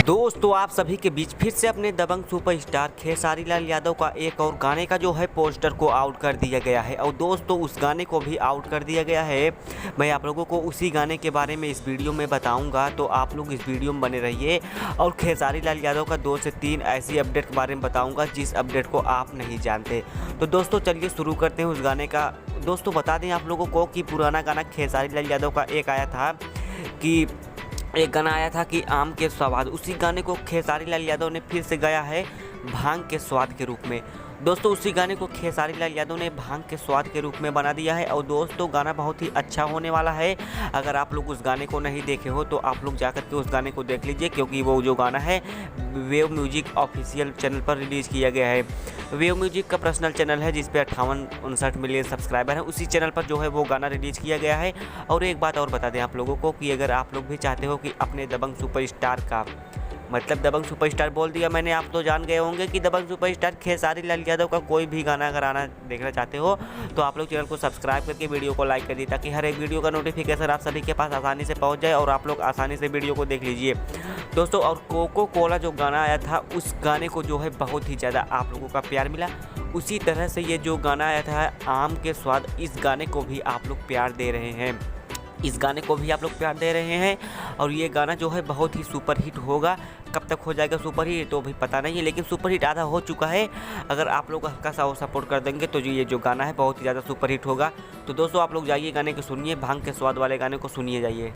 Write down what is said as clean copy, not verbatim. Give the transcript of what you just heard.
दोस्तों आप सभी के बीच फिर से अपने दबंग सुपरस्टार खेसारी लाल यादव का एक और गाने का जो है पोस्टर को आउट कर दिया गया है। और दोस्तों उस गाने को भी आउट कर दिया गया है। मैं आप लोगों को उसी गाने के बारे में इस वीडियो में बताऊंगा, तो आप लोग इस वीडियो में बने रहिए। और खेसारी लाल यादव का 2 से 3 ऐसी अपडेट के बारे में बताऊँगा जिस अपडेट को आप नहीं जानते। तो दोस्तों चलिए शुरू करते हैं उस गाने का। दोस्तों बता दें आप लोगों को कि पुराना गाना खेसारी लाल यादव का एक गाना आया था कि आम के स्वाद, उसी गाने को खेसारी लाल यादव ने फिर से गाया है भांग के स्वाद के रूप में। दोस्तों उसी गाने को खेसारी लाल यादव ने भांग के स्वाद के रूप में बना दिया है। और दोस्तों गाना बहुत ही अच्छा होने वाला है। अगर आप लोग उस गाने को नहीं देखे हो तो आप लोग जाकर के उस गाने को देख लीजिए, क्योंकि वो जो गाना है वेव म्यूजिक ऑफिशियल चैनल पर रिलीज़ किया गया है। वेव म्यूजिक का पर्सनल चैनल है जिस पे 58-59 मिलियन सब्सक्राइबर हैं। उसी चैनल पर जो है वो गाना रिलीज़ किया गया है। और एक बात और बता दें आप लोगों को कि अगर आप लोग भी चाहते हो कि अपने दबंग सुपरस्टार का, मतलब दबंग सुपरस्टार बोल दिया मैंने, आप तो जान गए होंगे कि दबंग सुपरस्टार खेसारी लाल यादव का कोई भी गाना अगर आना देखना चाहते हो तो आप लोग चैनल को सब्सक्राइब करके वीडियो को लाइक कर दिए, ताकि हर एक वीडियो का नोटिफिकेशन आप सभी के पास आसानी से पहुंच जाए और आप लोग आसानी से वीडियो को देख लीजिए। दोस्तों और कोको कोला जो गाना आया था उस गाने को जो है बहुत ही ज़्यादा आप लोगों का प्यार मिला। उसी तरह से ये जो गाना आया था आम के स्वाद, इस गाने को भी आप लोग प्यार दे रहे हैं। और ये गाना जो है बहुत ही सुपर हिट होगा। कब तक हो जाएगा सुपर हिट तो भी पता नहीं है, लेकिन सुपर हिट आधा हो चुका है। अगर आप लोग हल्का सा और सपोर्ट कर देंगे तो ये जो गाना है बहुत ही ज़्यादा सुपर हिट होगा। तो दोस्तों आप लोग जाइए गाने को सुनिए, भांग के स्वाद वाले गाने को सुनिए जाइए।